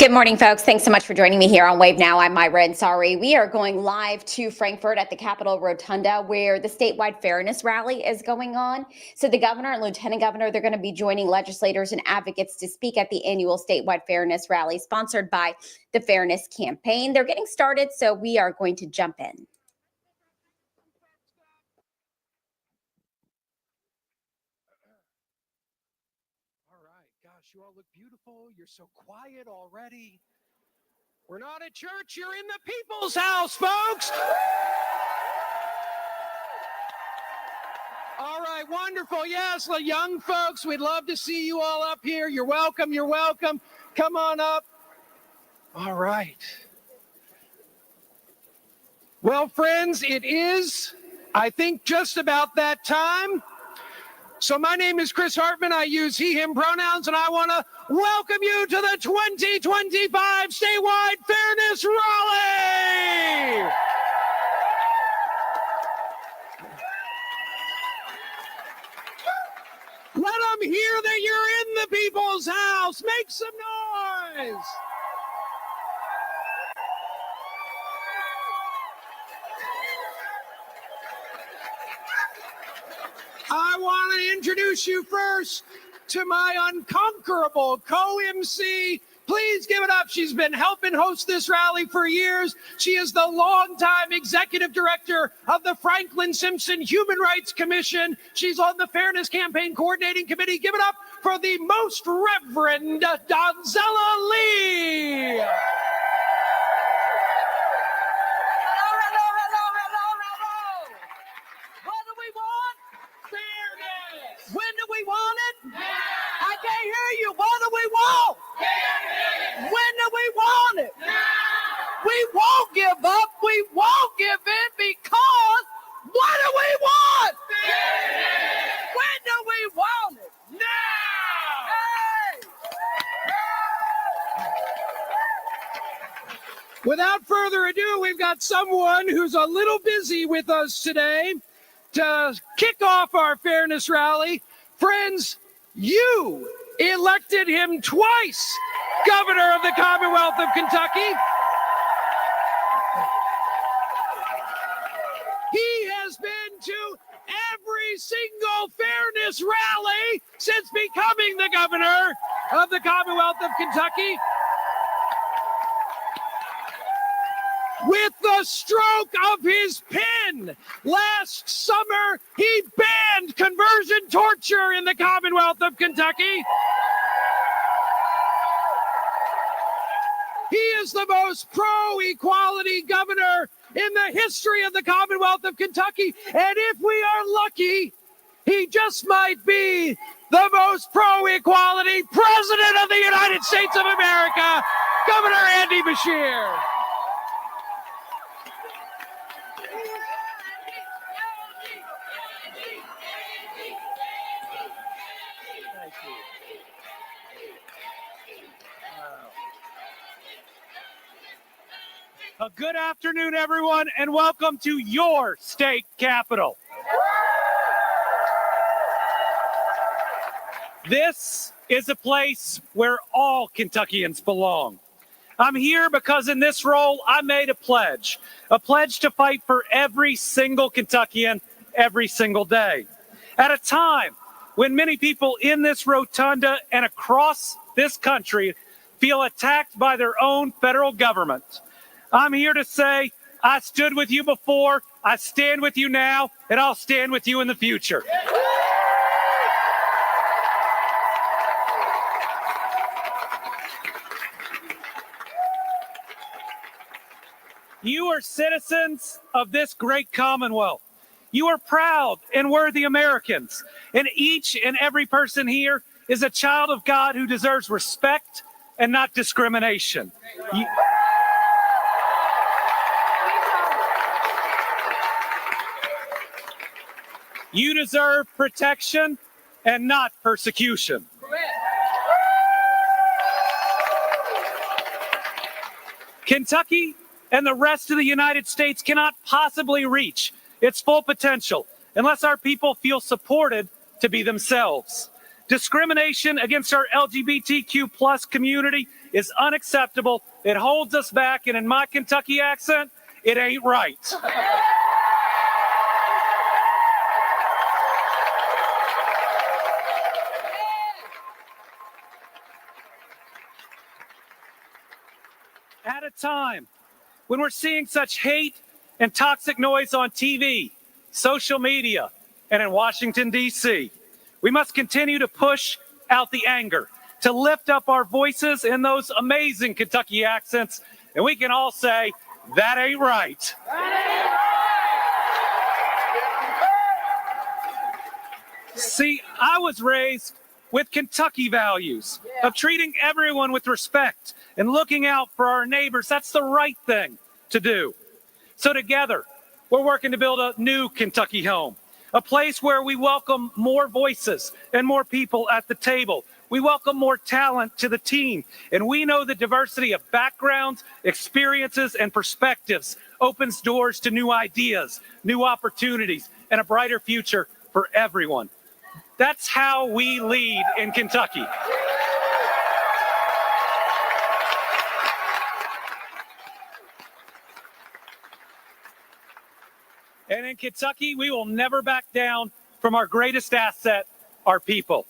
Good morning, folks. Thanks so much for joining me here on Wave Now. I'm Myra Ansari. We are going live to Frankfort at the Capitol Rotunda, where the statewide fairness rally is going on. So the governor and lieutenant governor, they're going to be joining legislators and advocates to speak at the annual statewide fairness rally sponsored by the Fairness Campaign. They're getting started, so we are going to jump in. You all look beautiful. You're so quiet already. We're not at church. You're in the people's house, folks. All right, wonderful. Yes, the young folks, we'd love to see you all up here. You're welcome. You're welcome. Come on up. All right. Well, friends, it is, I think, just about that time. So my name is Chris Hartman. I use he, him pronouns, and I want to welcome you to the 2025 Statewide Fairness Rally. Let them hear that you're in the people's house. Make some noise. I want to introduce you first to my unconquerable co-MC. Please give it up. She's been helping host this rally for years. She is the longtime executive director of the Franklin Simpson Human Rights Commission. She's on the Fairness Campaign Coordinating Committee. Give it up for the Most Reverend Donzella Lee. When do we want it? Now. I can't hear you. What do we want? Fairness. When do we want it? Now. We won't give up. We won't give in because what do we want? Fairness. When do we want it? Now. Hey. Without further ado, we've got someone who's a little busy with us today to kick off our fairness rally. Friends, you elected him twice governor of the Commonwealth of Kentucky. He has been to every single fairness rally since becoming the governor of the Commonwealth of Kentucky. With the stroke of his pen, last summer, he banned conversion torture in the Commonwealth of Kentucky. He is the most pro-equality governor in the history of the Commonwealth of Kentucky. And if we are lucky, he just might be the most pro-equality president of the United States of America, Governor Andy Beshear. A good afternoon, everyone, and welcome to your state capitol. This is a place where all Kentuckians belong. I'm here because in this role, I made a pledge to fight for every single Kentuckian every single day. At a time when many people in this rotunda and across this country feel attacked by their own federal government, I'm here to say I stood with you before, I stand with you now, and I'll stand with you in the future. You are citizens of this great Commonwealth. You are proud and worthy Americans, and each and every person here is a child of God who deserves respect and not discrimination. You deserve protection and not persecution. Kentucky and the rest of the United States cannot possibly reach its full potential unless our people feel supported to be themselves. Discrimination against our LGBTQ+ community is unacceptable. It holds us back, and in my Kentucky accent, it ain't right. At a time when we're seeing such hate and toxic noise on TV, social media, and in Washington, D.C., we must continue to push out the anger, to lift up our voices in those amazing Kentucky accents, and we can all say, that ain't right. See, I was raised with Kentucky values of treating everyone with respect and looking out for our neighbors. That's the right thing to do. So together, we're working to build a new Kentucky home, a place where we welcome more voices and more people at the table. We welcome more talent to the team, and we know the diversity of backgrounds, experiences, and perspectives opens doors to new ideas, new opportunities, and a brighter future for everyone. That's how we lead in Kentucky. And in Kentucky, we will never back down from our greatest asset, our people.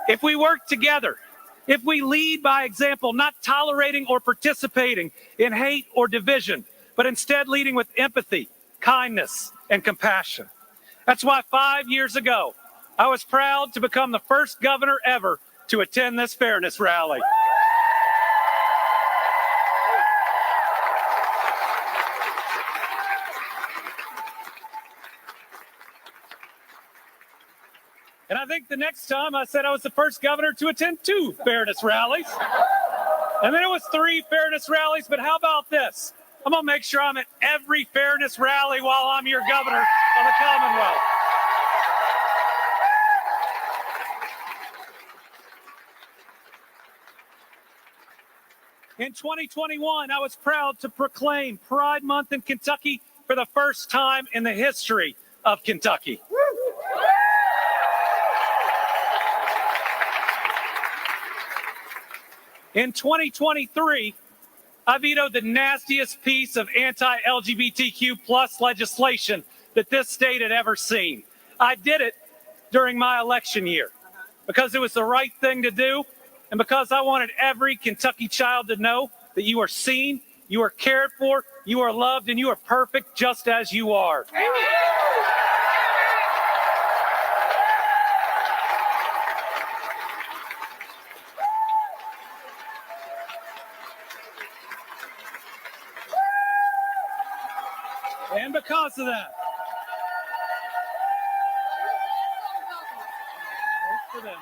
If we work together, if we lead by example, not tolerating or participating in hate or division, but instead leading with empathy, kindness, and compassion. That's why 5 years ago, I was proud to become the first governor ever to attend this fairness rally. And I think the next time I said I was the first governor to attend 2 fairness rallies. And then it was 3 fairness rallies, but how about this? I'm gonna make sure I'm at every fairness rally while I'm your governor of the Commonwealth. In 2021, I was proud to proclaim Pride Month in Kentucky for the first time in the history of Kentucky. In 2023, I vetoed the nastiest piece of anti-LGBTQ plus legislation that this state had ever seen. I did it during my election year because it was the right thing to do and because I wanted every Kentucky child to know that you are seen, you are cared for, you are loved, and you are perfect just as you are. And because of that, for them.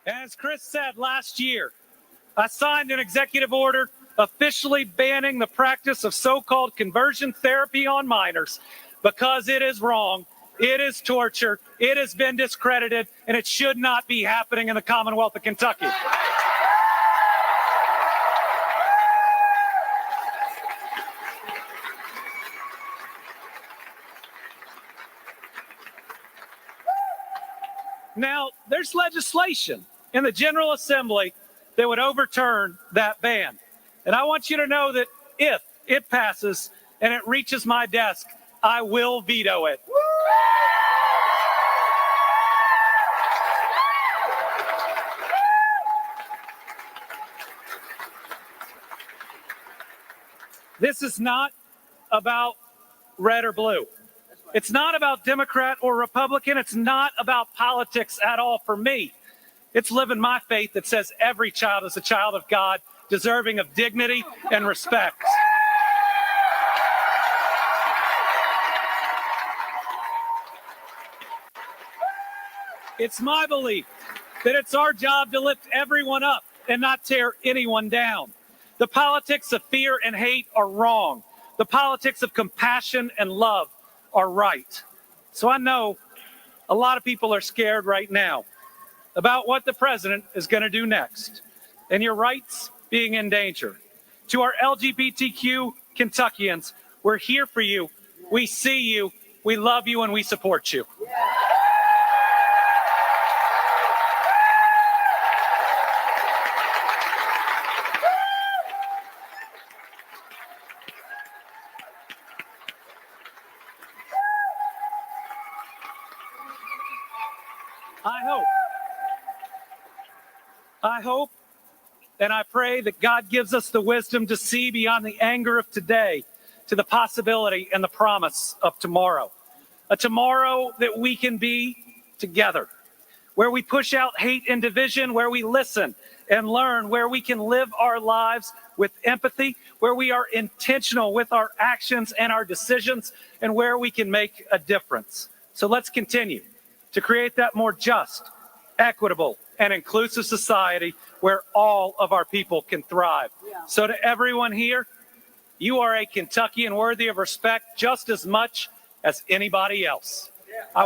As Chris said last year, I signed an executive order officially banning the practice of so-called conversion therapy on minors because it is wrong, it is torture, it has been discredited, and it should not be happening in the Commonwealth of Kentucky. Now, there's legislation in the General Assembly that would overturn that ban. And I want you to know that if it passes and it reaches my desk, I will veto it. This is not about red or blue. It's not about Democrat or Republican. It's not about politics at all for me. It's living my faith that says every child is a child of God, deserving of dignity and respect. It's my belief that it's our job to lift everyone up and not tear anyone down. The politics of fear and hate are wrong. The politics of compassion and love are right. So I know a lot of people are scared right now about what the president is going to do next and your rights being in danger. To our LGBTQ Kentuckians, we're here for you. We see you, we love you, and we support you. I hope and I pray that God gives us the wisdom to see beyond the anger of today to the possibility and the promise of tomorrow. A tomorrow that we can be together, where we push out hate and division, where we listen and learn, where we can live our lives with empathy, where we are intentional with our actions and our decisions, and where we can make a difference. So let's continue to create that more just, equitable, and inclusive society where all of our people can thrive. So to everyone here, you are a Kentuckian worthy of respect just as much as anybody else. I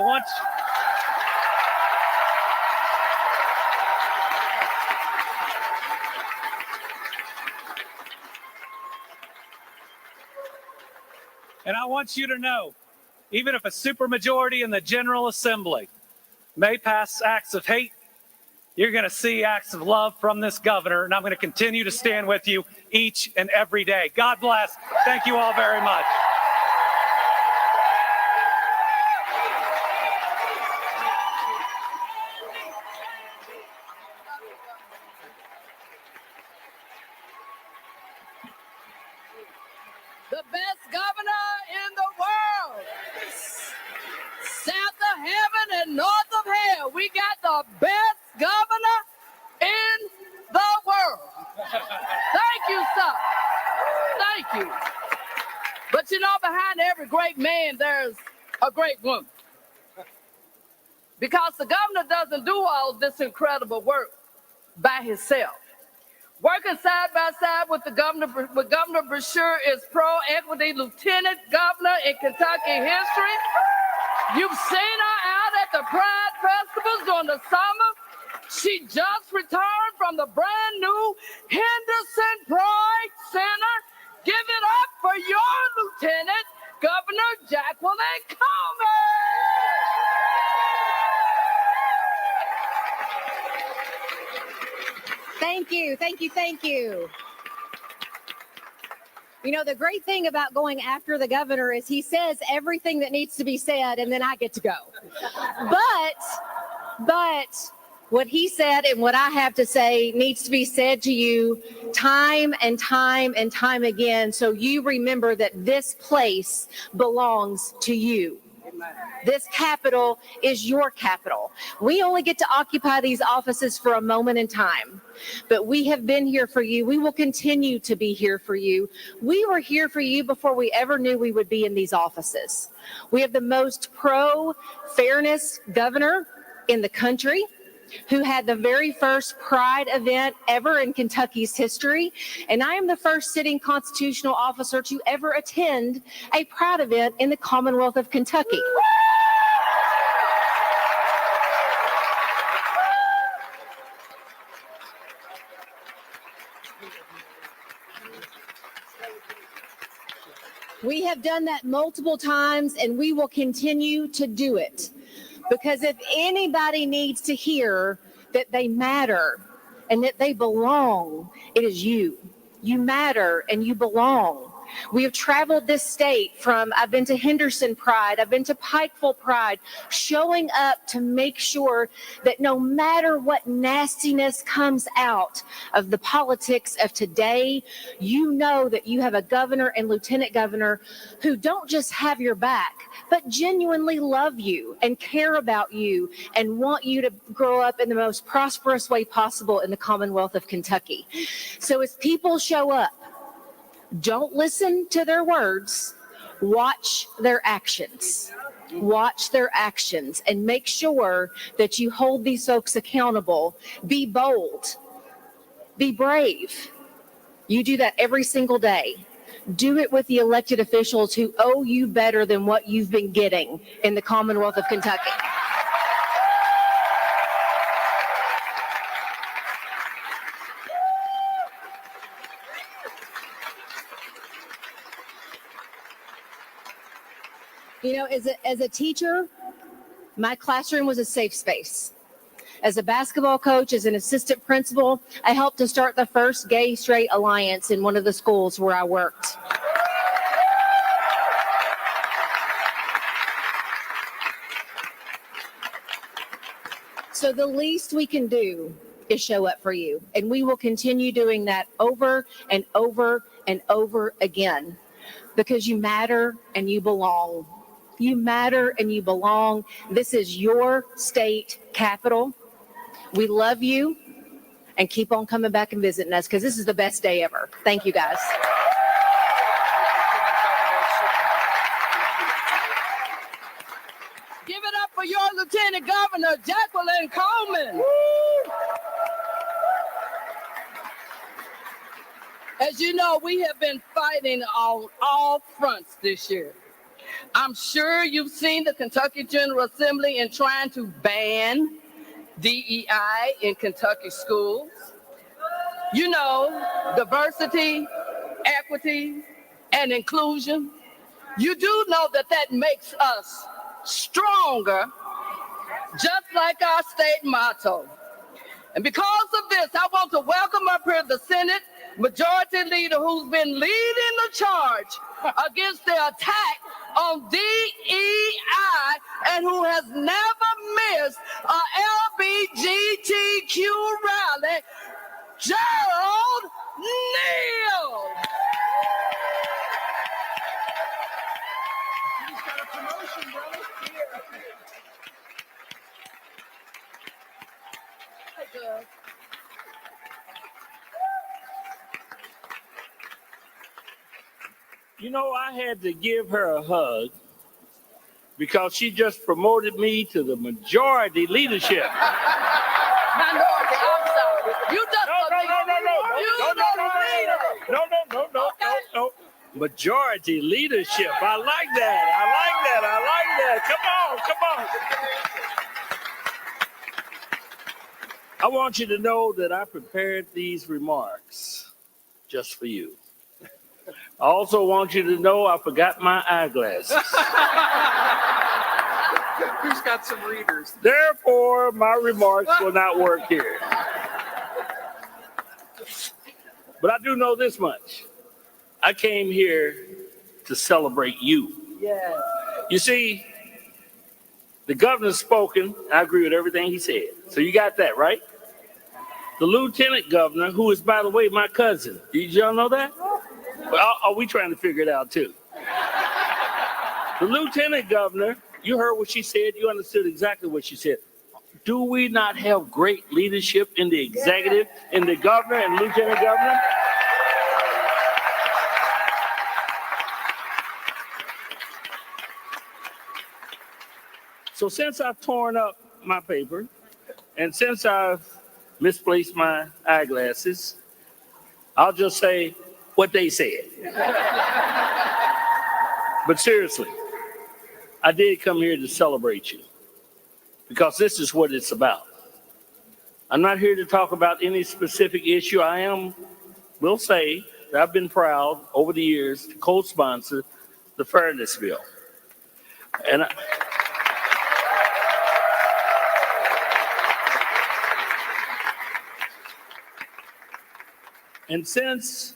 want you to know, even if a supermajority in the General Assembly may pass acts of hate, you're going to see acts of love from this governor, and I'm going to continue to stand with you each and every day. God bless. Thank you all very much. The best governor in the world. South of heaven and north of hell. We got the best governor in the world. Thank you, sir. Thank you. But you know, behind every great man, there's a great woman. Because the governor doesn't do all this incredible work by himself. Working side by side with Governor Brashear is pro-equity lieutenant governor in Kentucky history. You've seen her out at the Pride Festivals during the summer. She just returned from the brand new Henderson Pride Center. Give it up for your lieutenant, Governor Jacqueline Coleman. Thank you, thank you, thank you. You know, the great thing about going after the governor is he says everything that needs to be said, and then I get to go. But what he said and what I have to say needs to be said to you time and time and time again, so you remember that this place belongs to you. This capital is your capital. We only get to occupy these offices for a moment in time, but we have been here for you. We will continue to be here for you. We were here for you before we ever knew we would be in these offices. We have the most pro-fairness governor in the country, who had the very first Pride event ever in Kentucky's history. And I am the first sitting constitutional officer to ever attend a Pride event in the Commonwealth of Kentucky. We have done that multiple times, and we will continue to do it. Because if anybody needs to hear that they matter and that they belong, it is you. You matter and you belong. We have traveled this state I've been to Henderson Pride, I've been to Pikeville Pride, showing up to make sure that no matter what nastiness comes out of the politics of today, you know that you have a governor and lieutenant governor who don't just have your back, but genuinely love you and care about you and want you to grow up in the most prosperous way possible in the Commonwealth of Kentucky. So as people show up, don't listen to their words, watch their actions. Watch their actions and make sure that you hold these folks accountable. Be bold, be brave. You do that every single day. Do it with the elected officials who owe you better than what you've been getting in the Commonwealth of Kentucky. You know, as a teacher, my classroom was a safe space. As a basketball coach, as an assistant principal, I helped to start the first gay-straight alliance in one of the schools where I worked. So the least we can do is show up for you. And we will continue doing that over and over and over again, because you matter and you belong. You matter and you belong. This is your state capital. We love you, and keep on coming back and visiting us, because this is the best day ever. Thank you, guys. Give it up for your Lieutenant Governor, Jacqueline Coleman. As you know, we have been fighting on all fronts this year. I'm sure you've seen the Kentucky General Assembly in trying to ban DEI in Kentucky schools. You know, diversity, equity, and inclusion. You do know that that makes us stronger, just like our state motto. And because of this, I want to welcome up here the Senate Majority Leader who's been leading the charge against the attack on DEI and who has never missed a LBGTQ rally, Gerald Neal. He's got a promotion, brother. Hey, good. You know, I had to give her a hug because she just promoted me to the majority leadership. Minority, I'm sorry. You just No. Majority leadership. I like that. Come on. I want you to know that I prepared these remarks just for you. I also want you to know I forgot my eyeglasses. Who's got some readers? Therefore, my remarks will not work here. But I do know this much. I came here to celebrate you. Yes. You see, the governor's spoken. I agree with everything he said. So you got that, right? The lieutenant governor, who is, by the way, my cousin. Did y'all know that? Well, are we trying to figure it out, too? The lieutenant governor, you heard what she said. You understood exactly what she said. Do we not have great leadership in the executive, in the governor and lieutenant governor? So since I've torn up my paper, and since I've misplaced my eyeglasses, I'll just say what they said. But seriously, I did come here to celebrate you because this is what it's about. I'm not here to talk about any specific issue. Will say that I've been proud over the years to co-sponsor the Fairness Bill. And since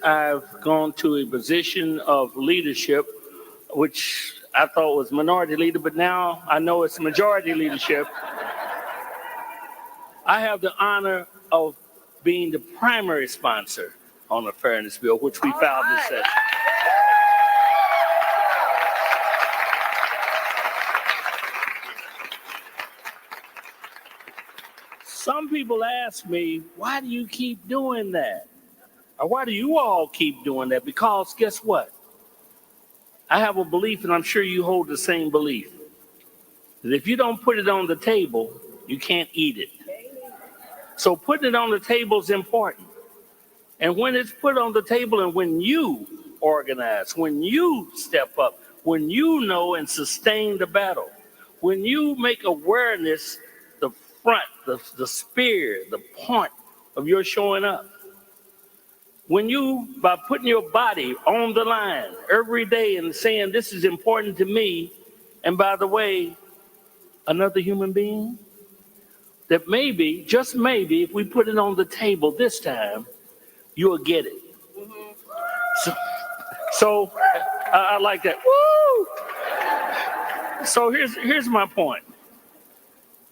I've gone to a position of leadership, which I thought was minority leader, but now I know it's majority leadership, I have the honor of being the primary sponsor on the Fairness Bill, which we filed this session. Some people ask me, why do you keep doing that? Or why do you all keep doing that? Because guess what? I have a belief, and I'm sure you hold the same belief, that if you don't put it on the table, you can't eat it. So putting it on the table is important. And when it's put on the table and when you organize, when you step up, when you know and sustain the battle, when you make awareness the front, the spear, the point of your showing up, when you, by putting your body on the line every day and saying, this is important to me, and by the way, another human being, that maybe, just maybe, if we put it on the table this time, you'll get it. So I like that. Woo! So here's my point.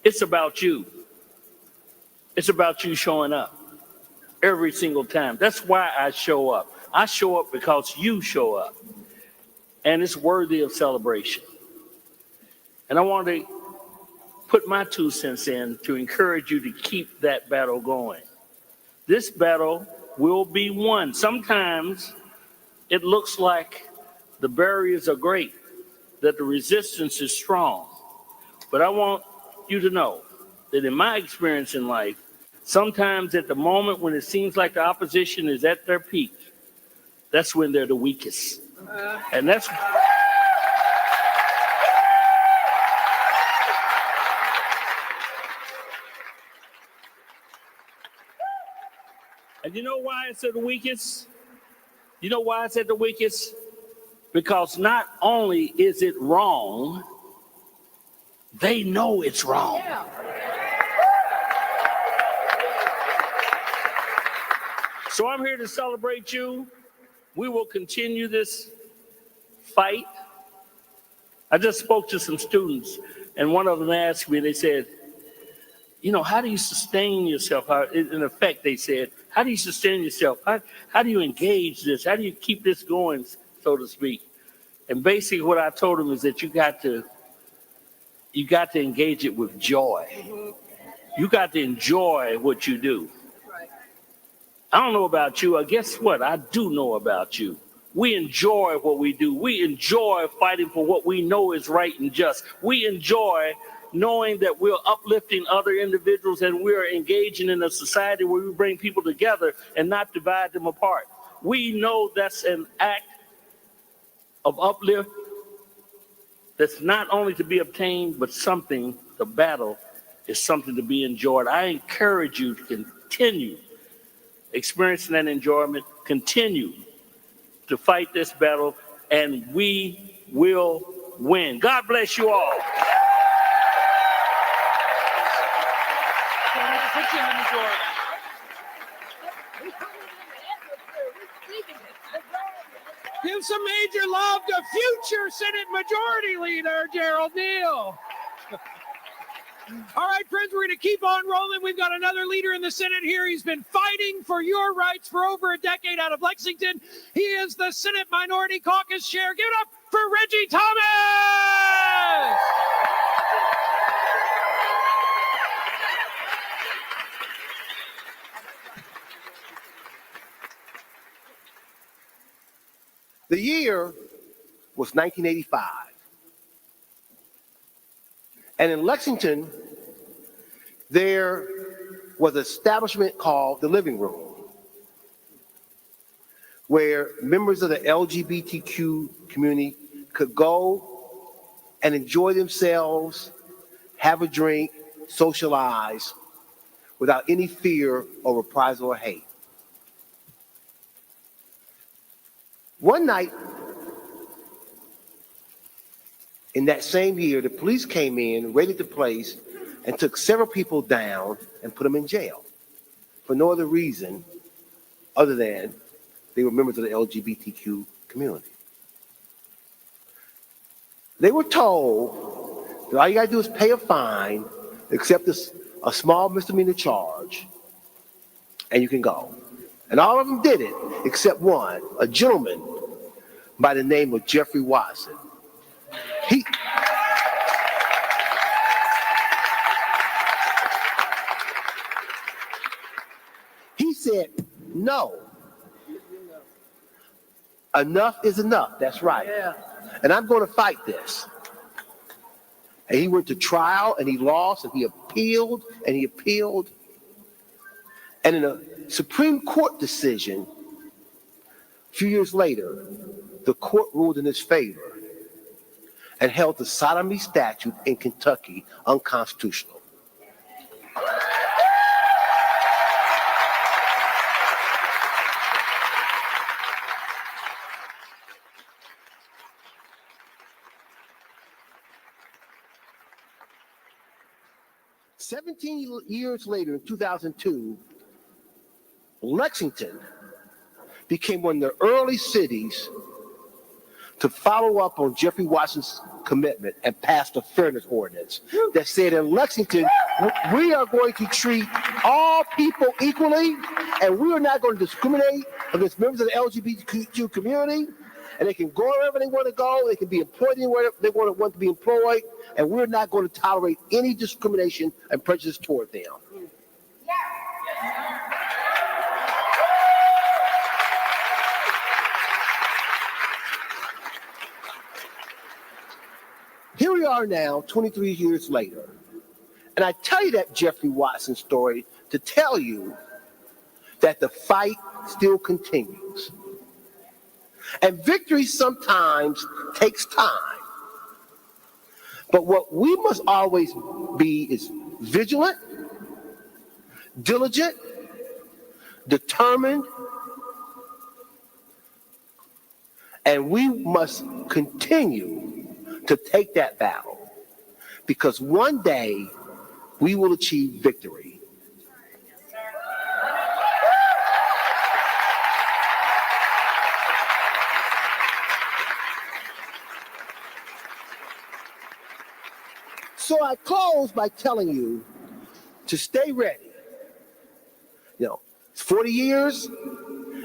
It's about you. It's about you showing up every single time. That's why I show up. I show up because you show up. And it's worthy of celebration. And I want to put my 2 cents in to encourage you to keep that battle going. This battle will be won. Sometimes it looks like the barriers are great, that the resistance is strong. But I want you to know that in my experience in life, sometimes at the moment when it seems like the opposition is at their peak, that's when they're the weakest. And that's... And you know why it's at the weakest? You know why it's at the weakest? Because not only is it wrong, they know it's wrong. Yeah. So I'm here to celebrate you. We will continue this fight. I just spoke to some students, and one of them asked me, they said, you know, how do you sustain yourself? In effect, they said, how do you sustain yourself? How do you engage this? How do you keep this going, so to speak? And basically what I told them is that you got to engage it with joy. You got to enjoy what you do. I don't know about you. Guess what? I do know about you. We enjoy what we do. We enjoy fighting for what we know is right and just. We enjoy knowing that we're uplifting other individuals and we're engaging in a society where we bring people together and not divide them apart. We know that's an act of uplift that's not only to be obtained, but something, the battle is something to be enjoyed. I encourage you to continue experiencing that enjoyment, continue to fight this battle, and we will win. God bless you all. Give some major love to future Senate Majority Leader Gerald Neal. All right, friends, we're going to keep on rolling. We've got another leader in the Senate here. He's been fighting for your rights for over a decade out of Lexington. He is the Senate Minority Caucus Chair. Give it up for Reggie Thomas! The year was 1985. And in Lexington, there was an establishment called the Living Room, where members of the LGBTQ community could go and enjoy themselves, have a drink, socialize, without any fear of reprisal or hate. One night in that same year, the police came in, raided the place, and took several people down and put them in jail for no other reason other than they were members of the LGBTQ community. They were told that all you gotta do is pay a fine, accept a small misdemeanor charge, and you can go. And all of them did it, except one, a gentleman by the name of Jeffrey Watson. He said, no. Enough is enough, that's right. Yeah. And I'm going to fight this. And he went to trial and he lost and he appealed and he appealed. And in a Supreme Court decision, a few years later, the court ruled in his favor and held the sodomy statute in Kentucky unconstitutional. "17 years later, in 2002, Lexington became one of the early cities to follow up on Jeffrey Watson's commitment and passed a fairness ordinance that said in Lexington, we are going to treat all people equally, and we are not going to discriminate against members of the LGBTQ community, and they can go wherever they want to go, they can be employed anywhere they want to be employed, and we're not going to tolerate any discrimination and prejudice toward them. Here we are now, 23 years later. And I tell you that Jeffrey Watson story to tell you that the fight still continues. And victory sometimes takes time. But what we must always be is vigilant, diligent, determined, and we must continue to take that battle, because one day we will achieve victory. So I close by telling you to stay ready. You know, it's 40 years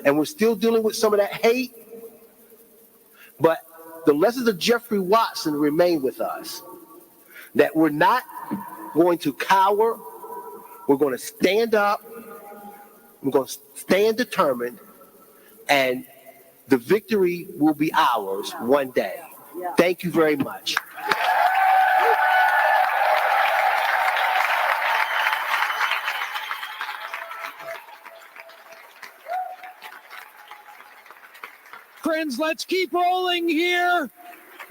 and we're still dealing with some of that hate, but the lessons of Jeffrey Watson remain with us, that we're not going to cower, we're going to stand up, we're going to stand determined, and the victory will be ours one day. Thank you very much. Friends, let's keep rolling here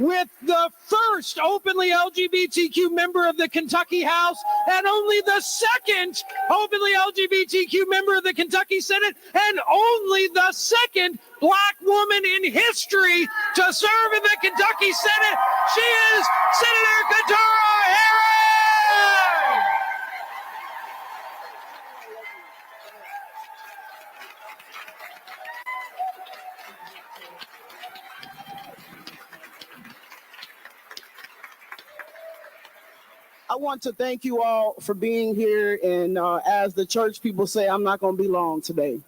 with the first openly LGBTQ member of the Kentucky House and only the second openly LGBTQ member of the Kentucky Senate and only the second Black woman in history to serve in the Kentucky Senate. She is Senator Keturah Harris. I want to thank you all for being here, and as the church people say, I'm not going to be long today.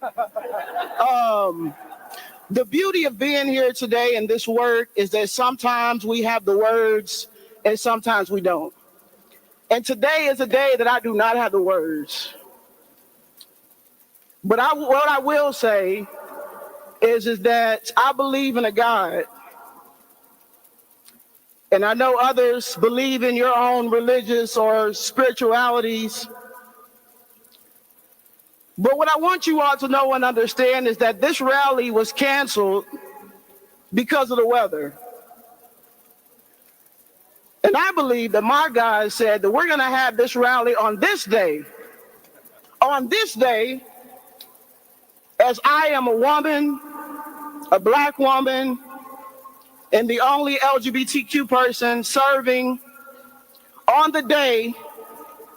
The beauty of being here today in this work is that sometimes we have the words and sometimes we don't. And today is a day that I do not have the words. But what I will say is that I believe in a God. And I know others believe in your own religious or spiritualities. But what I want you all to know and understand is that this rally was canceled because of the weather. And I believe that my God said that we're going to have this rally on this day. On this day, as I am a woman, a Black woman, and the only LGBTQ person serving, on the day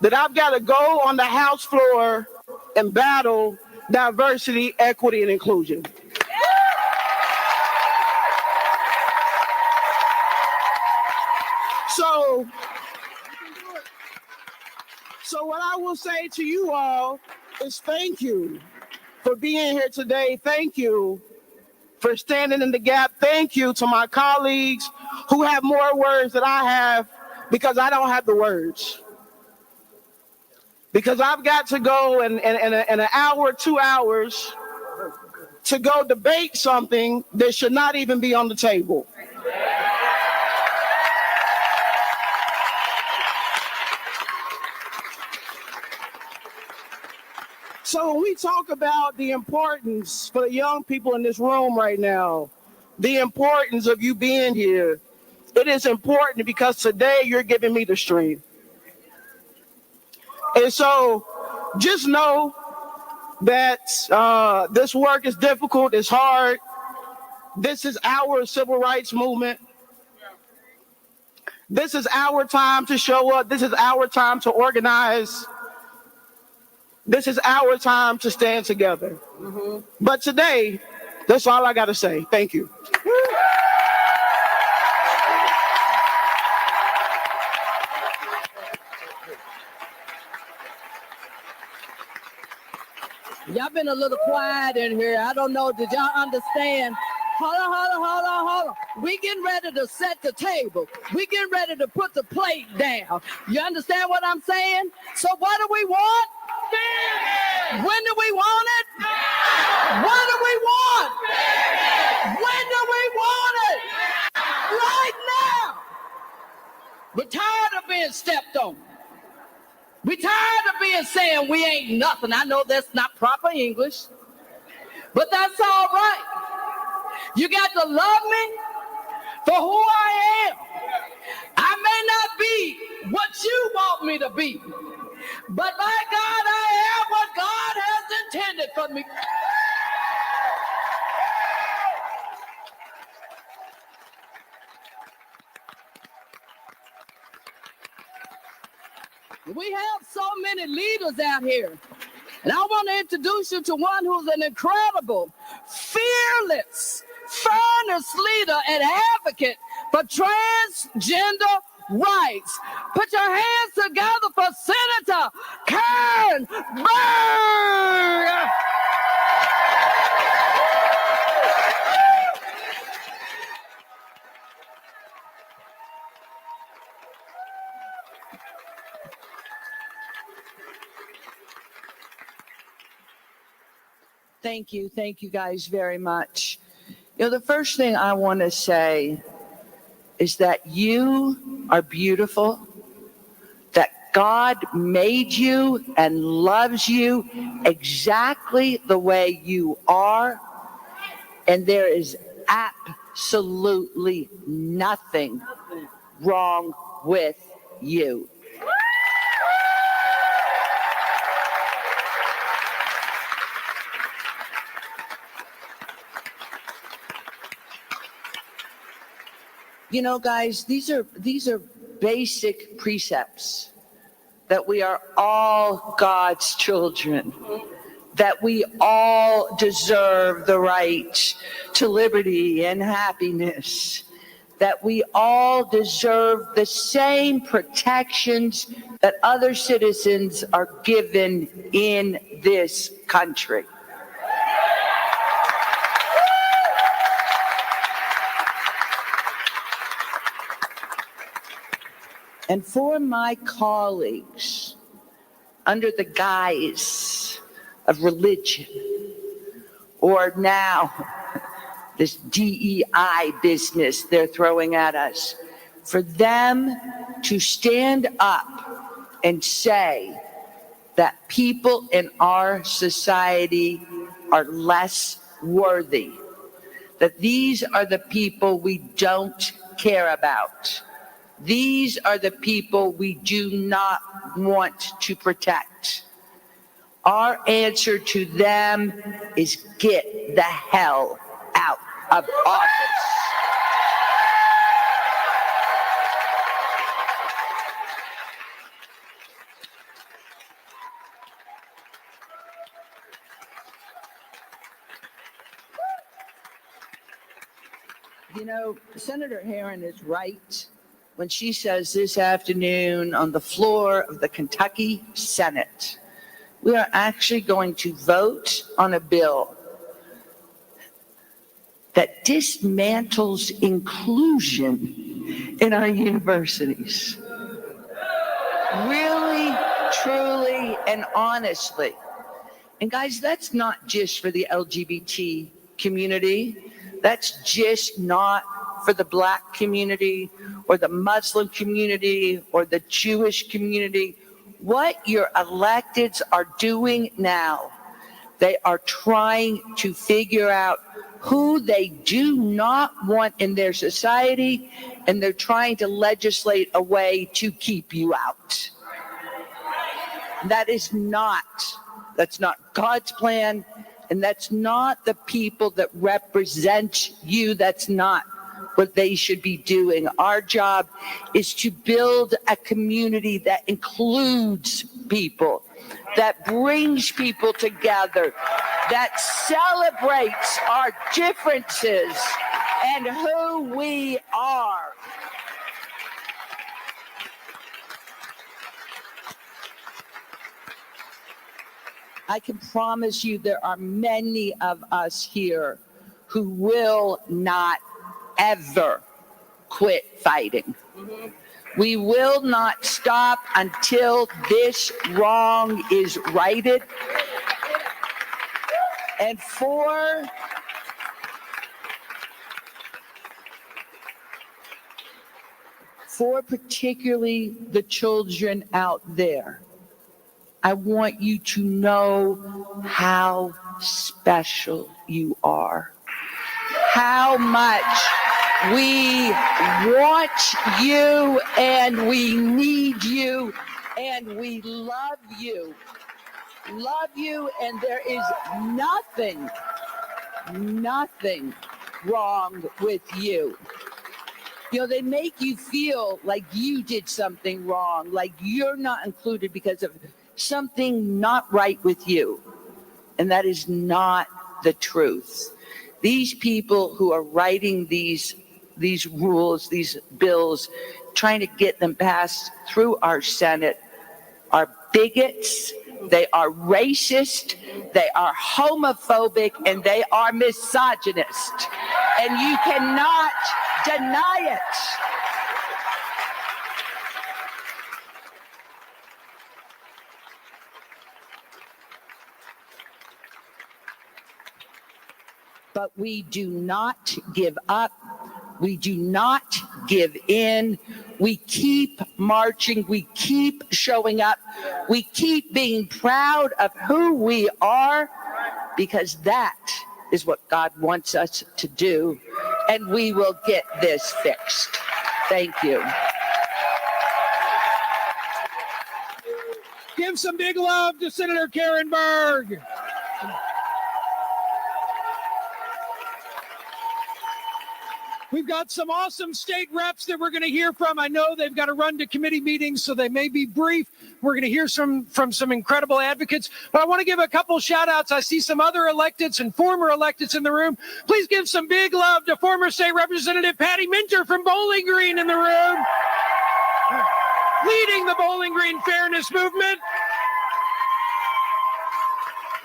that I've got to go on the House floor and battle diversity, equity, and inclusion. So what I will say to you all is thank you for being here today. Thank you for standing in the gap. Thank you to my colleagues who have more words than I have, because I don't have the words. Because I've got to go in an hour, 2 hours to go debate something that should not even be on the table. So when we talk about the importance for the young people in this room right now, the importance of you being here, it is important because today you're giving me the strength. And so just know that this work is difficult, it's hard. This is our civil rights movement. This is our time to show up. This is our time to organize. This is our time to stand together. But today, that's all I got to say. Thank you. Y'all been a little quiet in here. I don't know. Did y'all understand? Hold on. We getting ready to set the table. We getting ready to put the plate down. You understand what I'm saying? So what do we want? Fairness. When do we want it? Now. What do we want? Fairness. When do we want it? Now. Right now. We're tired of being stepped on. We're tired of being saying we ain't nothing. I know that's not proper English, but that's all right. You got to love me for who I am. I may not be what you want me to be, but by God, I am what God has intended for me. We have so many leaders out here, and I want to introduce you to one who's an incredible, fearless, furnace leader and advocate for transgender rights. Put your hands together for Senator Karen Bird. Thank you guys very much. You know, the first thing I want to say is that you are beautiful, that God made you and loves you exactly the way you are, and there is absolutely nothing wrong with you. You know, guys, these are basic precepts that we are all God's children, that we all deserve the right to liberty and happiness, that we all deserve the same protections that other citizens are given in this country. And for my colleagues, under the guise of religion, or now this DEI business they're throwing at us, for them to stand up and say that people in our society are less worthy, that these are the people we don't care about. These are the people we do not want to protect. Our answer to them is get the hell out of office. You know, Senator Herron is right when she says this afternoon on the floor of the Kentucky Senate, we are actually going to vote on a bill that dismantles inclusion in our universities. Really, truly, and honestly. And guys, that's not just for the LGBT community. That's just not for the Black community or the Muslim community or the Jewish community. What your electeds are doing now, they are trying to figure out who they do not want in their society, and they're trying to legislate a way to keep you out. That's not God's plan, and that's not the people that represent you. That's not what they should be doing. Our job is to build a community that includes people, that brings people together, that celebrates our differences and who we are. I can promise you there are many of us here who will not ever quit fighting. We will not stop until this wrong is righted. And for particularly the children out there, I want you to know how special you are, how much we want you and we need you and we love you. Love you, and there is nothing wrong with you. You know, they make you feel like you did something wrong, like you're not included because of something not right with you. And that is not the truth. These people who are writing these rules, these bills, trying to get them passed through our Senate are bigots, they are racist, they are homophobic, and they are misogynist. And you cannot deny it. But we do not give up. We do not give in. We keep marching. We keep showing up. We keep being proud of who we are, because that is what God wants us to do. And we will get this fixed. Thank you. Give some big love to Senator Karen Berg. We've got some awesome state reps that we're going to hear from. I know they've got to run to committee meetings, so they may be brief. We're going to hear from some incredible advocates. But I want to give a couple shout outs. I see some other electeds and former electeds in the room. Please give some big love to former state representative Patty Minter from Bowling Green in the room, leading the Bowling Green fairness movement.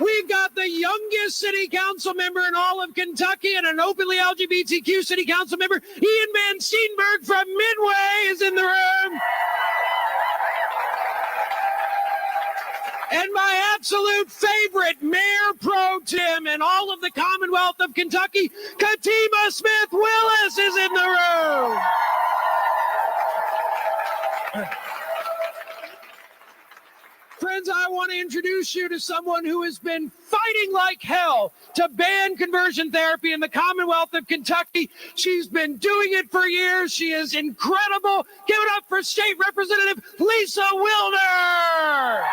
We've got the youngest city council member in all of Kentucky and an openly LGBTQ city council member. Ian Van Steenberg from Midway is in the room. And my absolute favorite Mayor Pro Tem in all of the Commonwealth of Kentucky, Katima Smith Willis is in the room. Friends, I want to introduce you to someone who has been fighting like hell to ban conversion therapy in the Commonwealth of Kentucky. She's been doing it for years. She is incredible. Give it up for State Representative Lisa Wilner.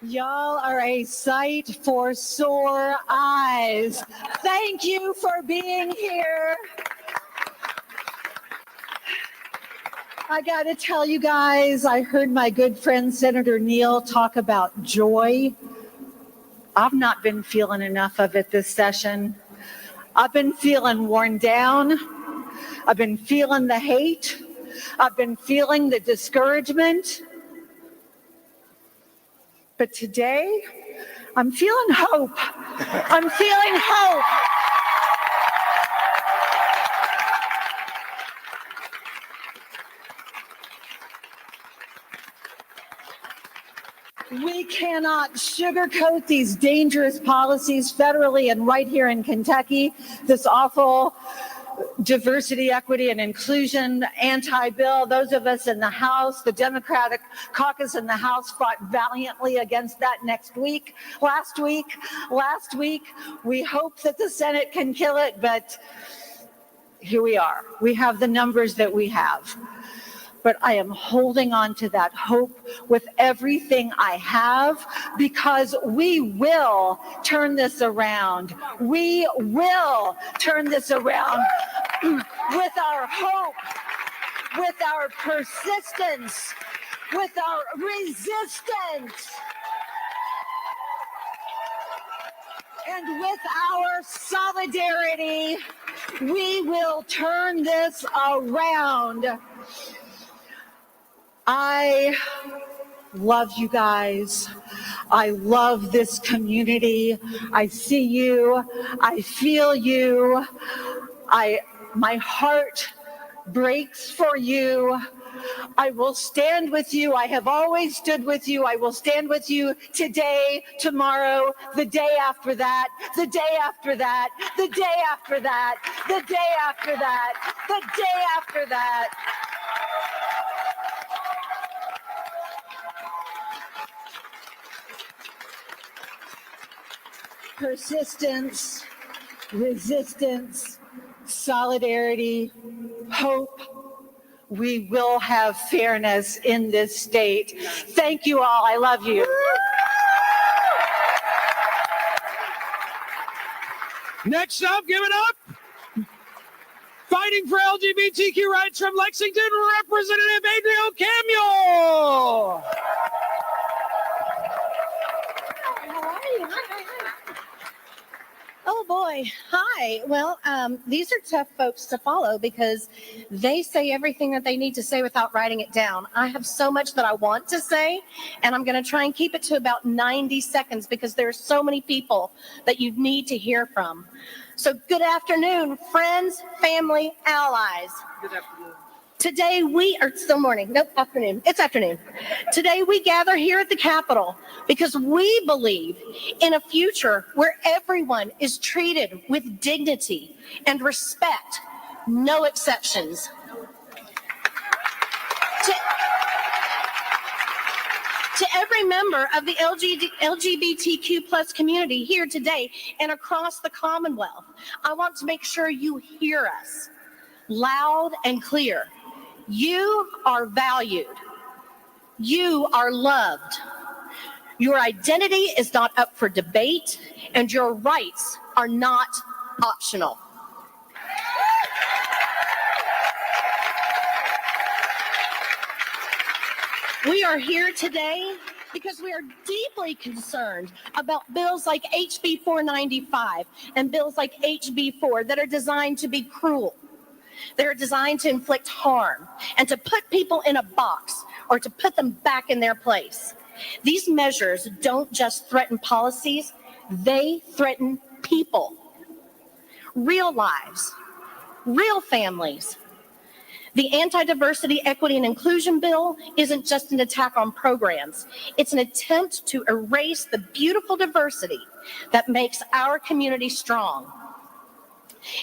Y'all are a sight for sore eyes. Thank you for being here. I got to tell you guys, I heard my good friend Senator Neal talk about joy. I've not been feeling enough of it this session. I've been feeling worn down. I've been feeling the hate. I've been feeling the discouragement. But today, I'm feeling hope. I'm feeling hope. We cannot sugarcoat these dangerous policies federally and right here in Kentucky. This awful diversity, equity, and inclusion anti-bill. Those of us in the House, the Democratic caucus in the House, fought valiantly against that last week. We hope that the Senate can kill it, but here we are. We have the numbers that we have. But I am holding on to that hope with everything I have, because we will turn this around. We will turn this around with our hope, with our persistence, with our resistance, and with our solidarity. We will turn this around. I love you guys. I love this community. I see you. I feel you. My heart breaks for you. I will stand with you. I have always stood with you. I will stand with you today, tomorrow, the day after that, the day after that, the day after that, the day after that, the day after that. Persistence, resistance, solidarity, hope. We will have fairness in this state. Thank you all. I love you. Next up, give it up. Fighting for LGBTQ rights from Lexington, Representative Adriel Camule. How are you? Hi. Oh boy. Hi. Well, these are tough folks to follow because they say everything that they need to say without writing it down. I have so much that I want to say, and I'm going to try and keep it to about 90 seconds because there are so many people that you need to hear from. So good afternoon, friends, family, allies. Good afternoon. Today we are still morning. Nope, afternoon. It's afternoon. Today we gather here at the Capitol because we believe in a future where everyone is treated with dignity and respect, no exceptions. To every member of the LGBTQ plus community here today and across the Commonwealth, I want to make sure you hear us loud and clear. You are valued. You are loved. Your identity is not up for debate, and your rights are not optional. We are here today because we are deeply concerned about bills like HB 495 and bills like HB 4 that are designed to be cruel. They're designed to inflict harm and to put people in a box or to put them back in their place. These measures don't just threaten policies, they threaten people, real lives, real families. The Anti-Diversity, Equity, and Inclusion Bill isn't just an attack on programs. It's an attempt to erase the beautiful diversity that makes our community strong.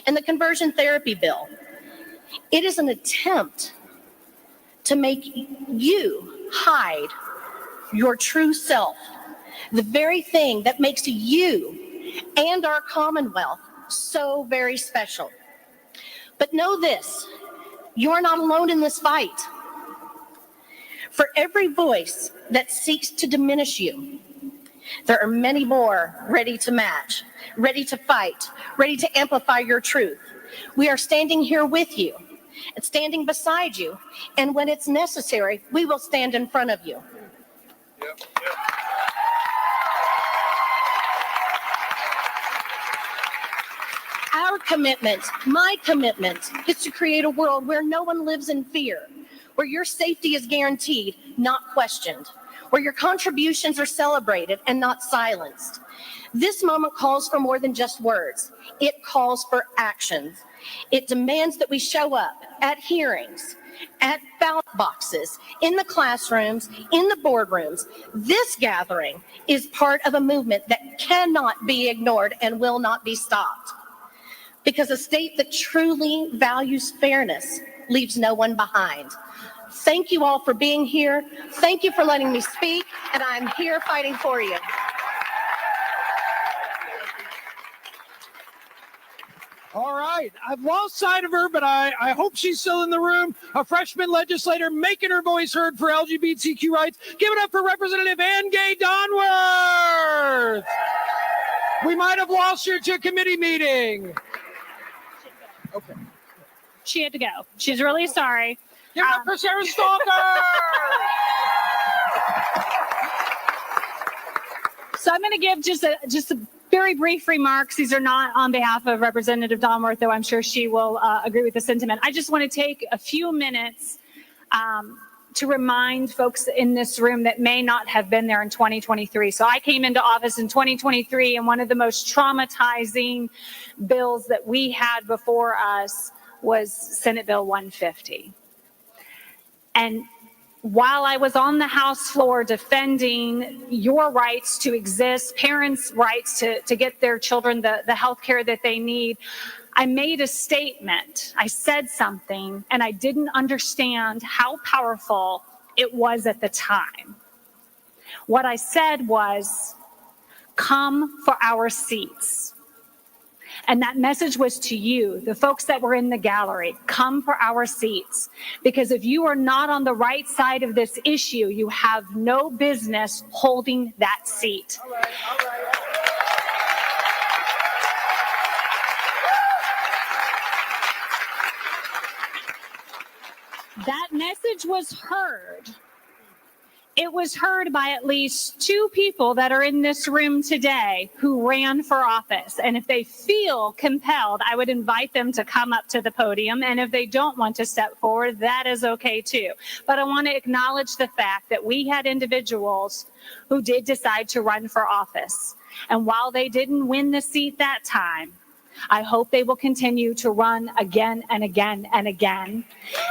And the Conversion Therapy Bill, it is an attempt to make you hide your true self, the very thing that makes you and our Commonwealth so very special. But know this, you're not alone in this fight. For every voice that seeks to diminish you, there are many more ready to match, ready to fight, ready to amplify your truth. We are standing here with you and standing beside you, and when it's necessary, we will stand in front of you. Our commitment, my commitment, is to create a world where no one lives in fear, where your safety is guaranteed, not questioned, where your contributions are celebrated and not silenced. This moment calls for more than just words. It calls for actions. It demands that we show up at hearings, at ballot boxes, in the classrooms, in the boardrooms. This gathering is part of a movement that cannot be ignored and will not be stopped. Because a state that truly values fairness leaves no one behind. Thank you all for being here. Thank you for letting me speak, and I'm here fighting for you. All right. I've lost sight of her, but I hope she's still in the room. A freshman legislator making her voice heard for LGBTQ rights. Give it up for Representative Ann Gay Donworth. We might have lost her to a committee meeting. Okay. She had to go. She's really sorry. Give it up for Sharon Stalker. So I'm going to give just a Very brief remarks. These are not on behalf of Representative Donworth, though I'm sure she will agree with the sentiment. I just want to take a few minutes to remind folks in this room that may not have been there in 2023. So I came into office in 2023, and one of the most traumatizing bills that we had before us was Senate Bill 150. And while I was on the House floor defending your rights to exist, parents' rights to get their children the health care that they need, I made a statement. I said something, and I didn't understand how powerful it was at the time. What I said was, come for our seats. And that message was to you, the folks that were in the gallery, come for our seats. Because if you are not on the right side of this issue, you have no business holding that seat. All right. That message was heard. It was heard by at least 2 people that are in this room today who ran for office. And if they feel compelled, I would invite them to come up to the podium. And if they don't want to step forward, that is okay too. But I want to acknowledge the fact that we had individuals who did decide to run for office. And while they didn't win the seat that time, I hope they will continue to run again and again and again.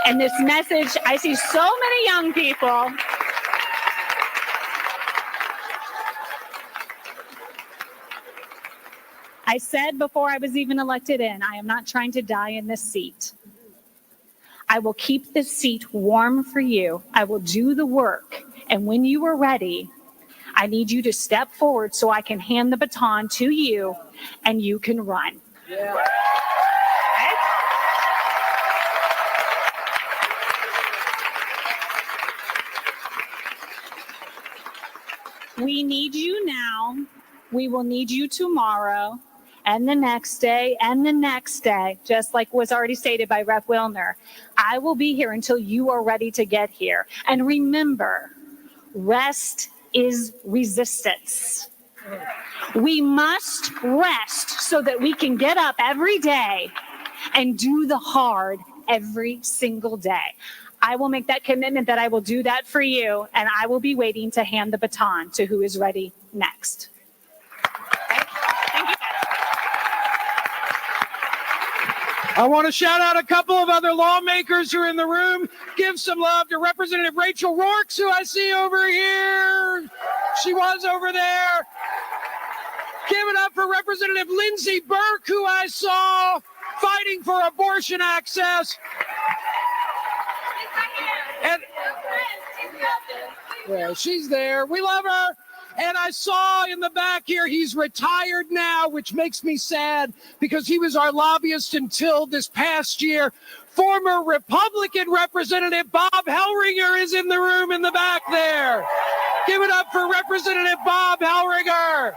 And this message, I see so many young people. I said before I was even elected in, I am not trying to die in this seat. I will keep this seat warm for you. I will do the work. And when you are ready, I need you to step forward so I can hand the baton to you and you can run. Yeah. Okay? We need you now. We will need you tomorrow and the next day and the next day, just like was already stated by Rep. Wilner. I will be here until you are ready to get here. And remember, rest is resistance. We must rest so that we can get up every day and do the hard every single day. I will make that commitment that I will do that for you, and I will be waiting to hand the baton to who is ready next. Okay? Thank you. I want to shout out a couple of other lawmakers who are in the room. Give some love to Representative Rachel Rourke, who I see over here. She was over there. Give it up for Representative Lindsey Burke, who I saw fighting for abortion access. And yeah, she's there. We love her. And I saw in the back here, he's retired now, which makes me sad because he was our lobbyist until this past year. Former Republican Representative Bob Hellringer is in the room in the back there. Give it up for Representative Bob Hellringer.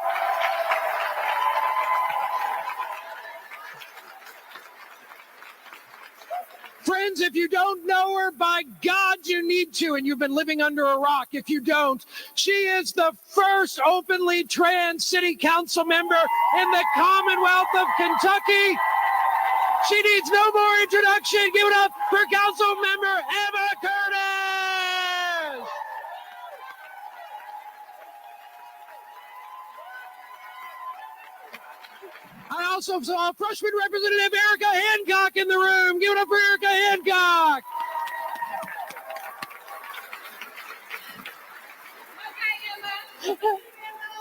Friends, if you don't know her, by God, you need to, and you've been living under a rock if you don't. She is the first openly trans city council member in the Commonwealth of Kentucky. She needs no more introduction. Give it up for Council Member Emma Curtis. I also saw freshman Representative Erica Hancock in the room. Give it up for Erica Hancock.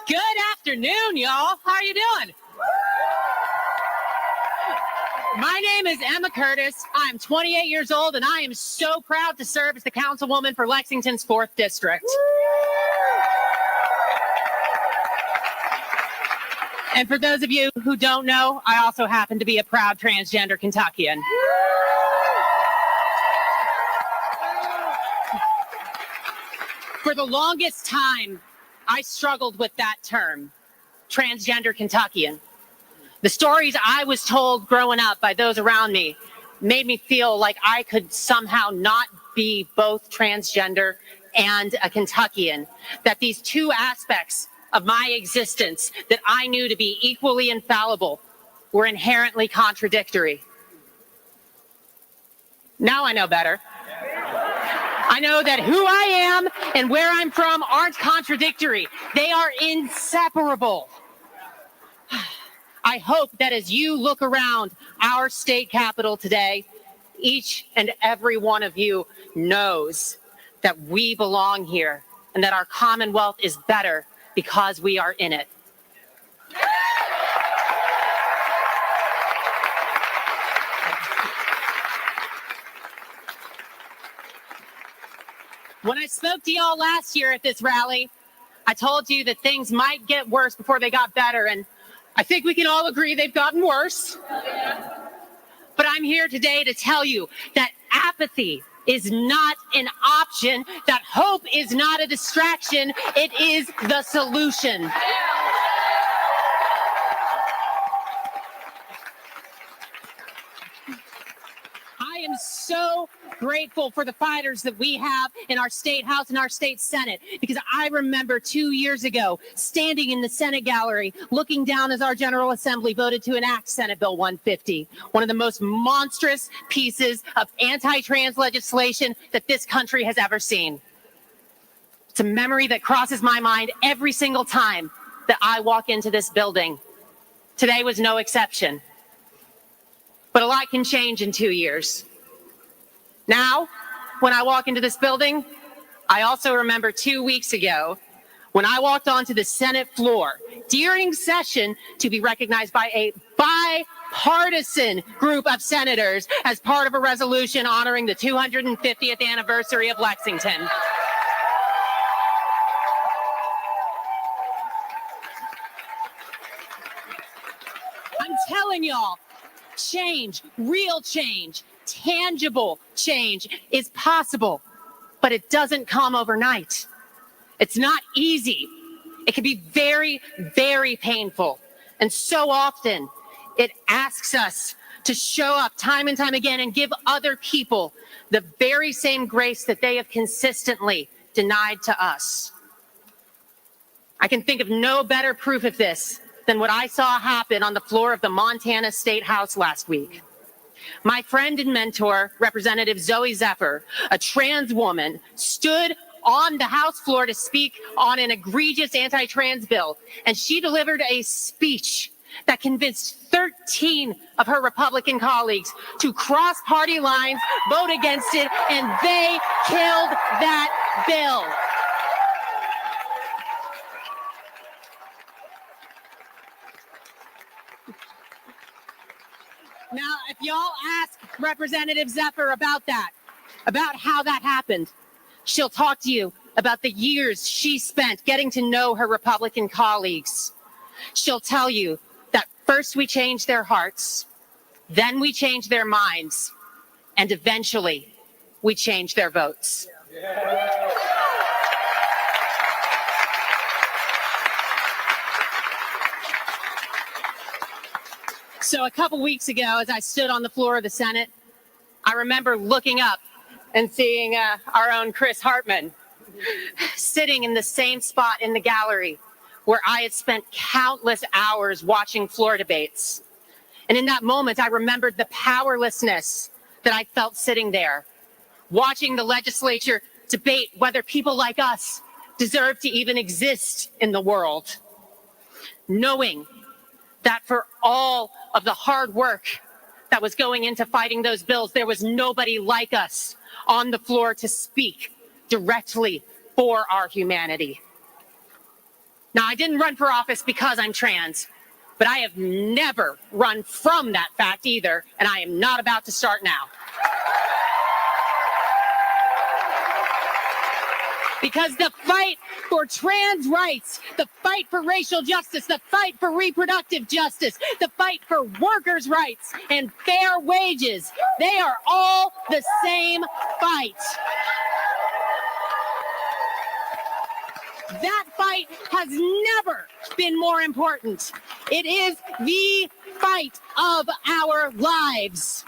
Good afternoon, y'all. How are you doing? My name is Emma Curtis. I'm 28 years old, and I am so proud to serve as the councilwoman for Lexington's 4th District. And for those of you who don't know, I also happen to be a proud transgender Kentuckian. For the longest time, I struggled with that term, transgender Kentuckian. The stories I was told growing up by those around me made me feel like I could somehow not be both transgender and a Kentuckian, that these two aspects of my existence that I knew to be equally infallible were inherently contradictory. Now I know better. I know that who I am and where I'm from aren't contradictory. They are inseparable. I hope that as you look around our state capitol today, each and every one of you knows that we belong here and that our Commonwealth is better because we are in it. When I spoke to y'all last year at this rally, I told you that things might get worse before they got better, and I think we can all agree they've gotten worse. But I'm here today to tell you that apathy is not an option, that hope is not a distraction, it is the solution. I am so grateful for the fighters that we have in our state house and our state senate, because I remember 2 years ago standing in the Senate gallery looking down as our General Assembly voted to enact Senate Bill 150, one of the most monstrous pieces of anti-trans legislation that this country has ever seen. It's a memory that crosses my mind every single time that I walk into this building. Today was no exception. But a lot can change in 2 years. Now, when I walk into this building, I also remember 2 weeks ago when I walked onto the Senate floor during session to be recognized by a bipartisan group of senators as part of a resolution honoring the 250th anniversary of Lexington. I'm telling y'all, change, real change, tangible change is possible, but it doesn't come overnight. It's not easy. It can be very, very painful. And so often it asks us to show up time and time again and give other people the very same grace that they have consistently denied to us. I can think of no better proof of this than what I saw happen on the floor of the Montana State House last week. My friend and mentor, Representative Zoe Zephyr, a trans woman, stood on the House floor to speak on an egregious anti-trans bill, and she delivered a speech that convinced 13 of her Republican colleagues to cross party lines, vote against it, and they killed that bill. Now, if y'all ask Representative Zephyr about that, about how that happened, she'll talk to you about the years she spent getting to know her Republican colleagues. She'll tell you that first we changed their hearts, then we changed their minds, and eventually we changed their votes. Yeah. So a couple weeks ago, as I stood on the floor of the Senate, I remember looking up and seeing our own Chris Hartman sitting in the same spot in the gallery where I had spent countless hours watching floor debates. And in that moment, I remembered the powerlessness that I felt sitting there, watching the legislature debate whether people like us deserve to even exist in the world, knowing that for all of the hard work that was going into fighting those bills, there was nobody like us on the floor to speak directly for our humanity. Now, I didn't run for office because I'm trans, but I have never run from that fact either, and I am not about to start now. Because the fight for trans rights, the fight for racial justice, the fight for reproductive justice, the fight for workers' rights and fair wages, they are all the same fight. That fight has never been more important. It is the fight of our lives.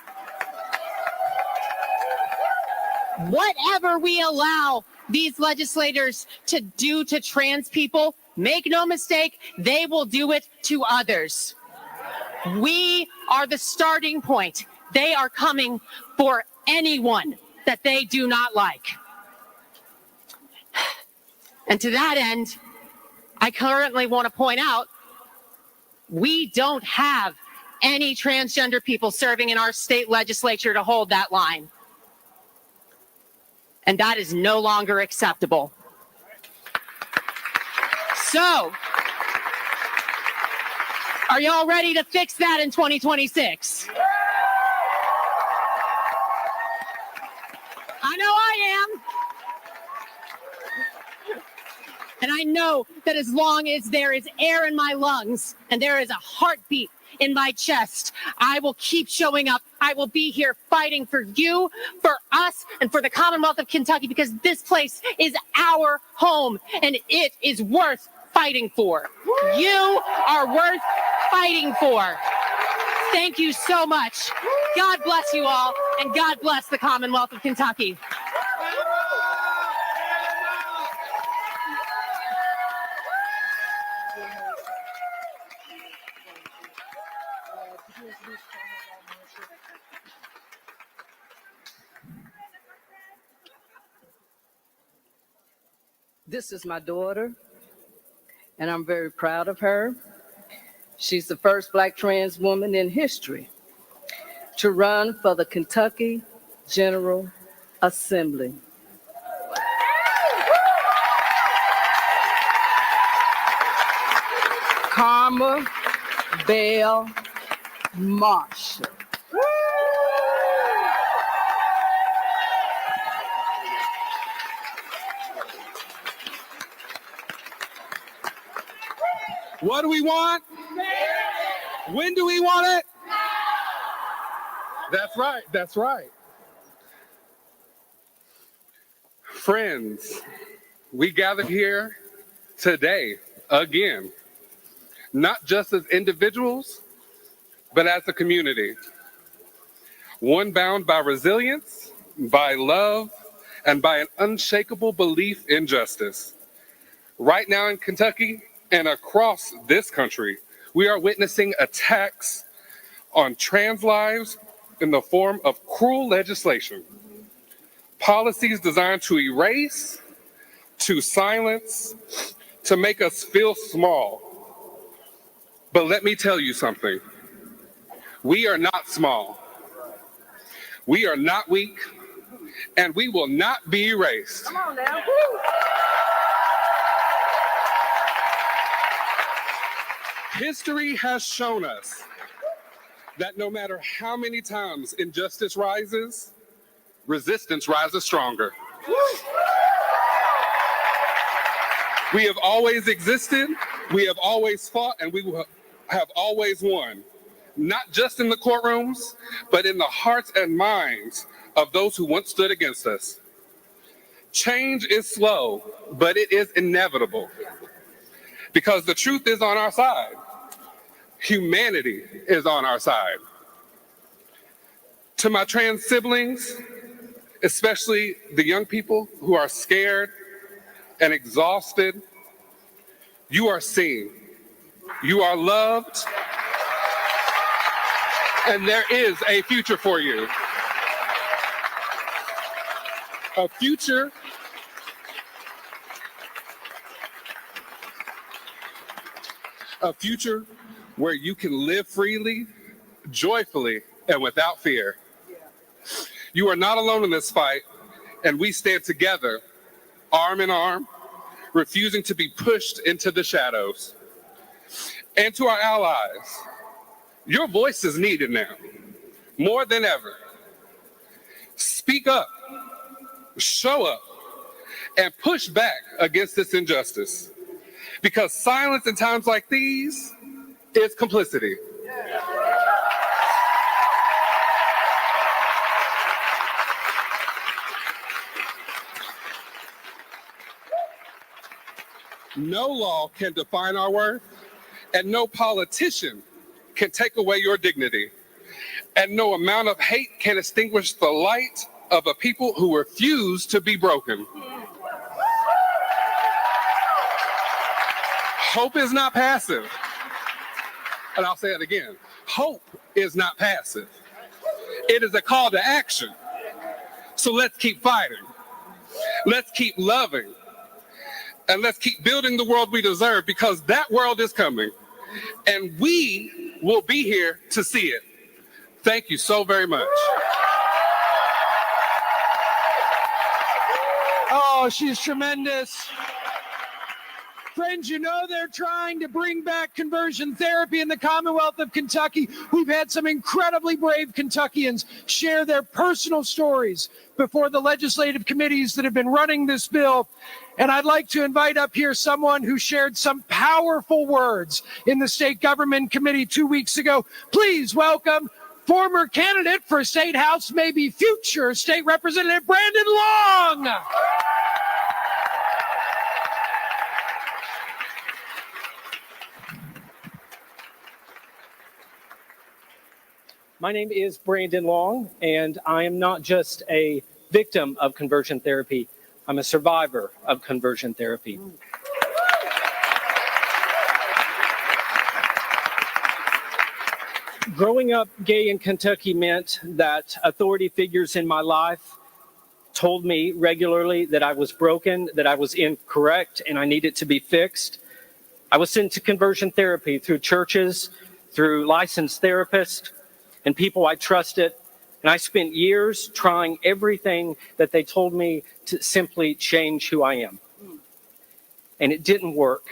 Whatever we allow these legislators to do to trans people Make no mistake, they will do it to others. We are the starting point. They are coming for anyone that they do not like. And to that end, I currently want to point out, we don't have any transgender people serving in our state legislature to hold that line. And that is no longer acceptable. So, are y'all ready to fix that in 2026? I know I am. And I know that as long as there is air in my lungs and there is a heartbeat in my chest, I will keep showing up. I will be here fighting for you, for us, and for the Commonwealth of Kentucky, because this place is our home and it is worth fighting for. You are worth fighting for. Thank you so much. God bless you all, and God bless the Commonwealth of Kentucky. This is my daughter, and I'm very proud of her. She's the first Black trans woman in history to run for the Kentucky General Assembly. Karma Bell Marshall. What do we want? When do we want it? That's right, that's right. Friends, we gathered here today again, not just as individuals, but as a community. One bound by resilience, by love, and by an unshakable belief in justice. Right now in Kentucky and across this country, we are witnessing attacks on trans lives in the form of cruel legislation. Policies designed to erase, to silence, to make us feel small. But let me tell you something. We are not small. We are not weak, and we will not be erased. Come on now. History has shown us that no matter how many times injustice rises, resistance rises stronger. We have always existed, we have always fought, and we have always won. Not just in the courtrooms, but in the hearts and minds of those who once stood against us. Change is slow, but it is inevitable. Because the truth is on our side. Humanity is on our side. To my trans siblings, especially the young people who are scared and exhausted, you are seen, you are loved, and there is a future for you. A future where you can live freely, joyfully, and without fear. You are not alone in this fight, and we stand together, arm in arm, refusing to be pushed into the shadows. And to our allies, your voice is needed now, more than ever. Speak up, show up, and push back against this injustice. Because silence in times like these is complicity. No law can define our worth, and no politician can take away your dignity. And no amount of hate can extinguish the light of a people who refuse to be broken. Hope is not passive. And I'll say it again. Hope is not passive. It is a call to action. So let's keep fighting. Let's keep loving. And let's keep building the world we deserve, because that world is coming. And we will be here to see it. Thank you so very much. Oh, she's tremendous. Friends, you know they're trying to bring back conversion therapy in the Commonwealth of Kentucky. We've had some incredibly brave Kentuckians share their personal stories before the legislative committees that have been running this bill. And I'd like to invite up here someone who shared some powerful words in the state government committee 2 weeks ago. Please welcome former candidate for State House, maybe future State Representative Brandon Long. My name is Brandon Long, and I am not just a victim of conversion therapy. I'm a survivor of conversion therapy. Growing up gay in Kentucky meant that authority figures in my life told me regularly that I was broken, that I was incorrect, and I needed to be fixed. I was sent to conversion therapy through churches, through licensed therapists, and people I trusted. And I spent years trying everything that they told me to simply change who I am. And it didn't work,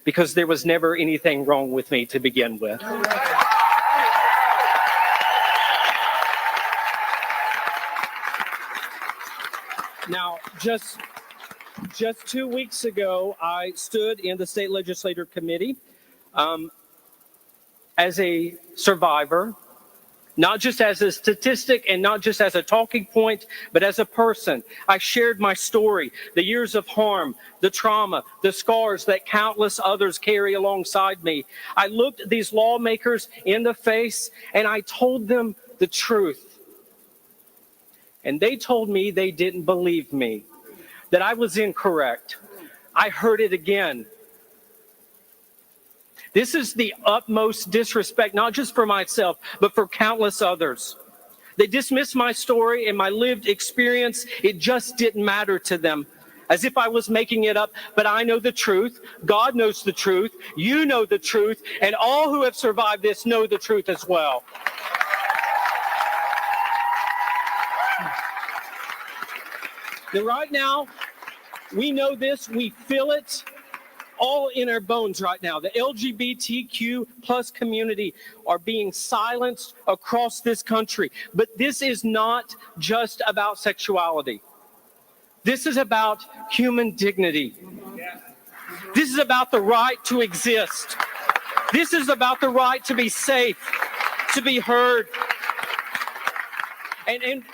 because there was never anything wrong with me to begin with. Now, just 2 weeks ago, I stood in the state legislature committee as a survivor, not just as a statistic and not just as a talking point, but as a person. I shared my story, the years of harm, the trauma, the scars that countless others carry alongside me. I looked these lawmakers in the face and I told them the truth. And they told me they didn't believe me, that I was incorrect. I heard it again. This is the utmost disrespect, not just for myself, but for countless others. They dismissed my story and my lived experience. It just didn't matter to them, as if I was making it up. But I know the truth. God knows the truth. You know the truth. And all who have survived this know the truth as well. Now, right now, we know this. We feel it all in our bones right now. The LGBTQ plus community are being silenced across this country. But this is not just about sexuality. This is about human dignity. This is about the right to exist. This is about the right to be safe, to be heard. And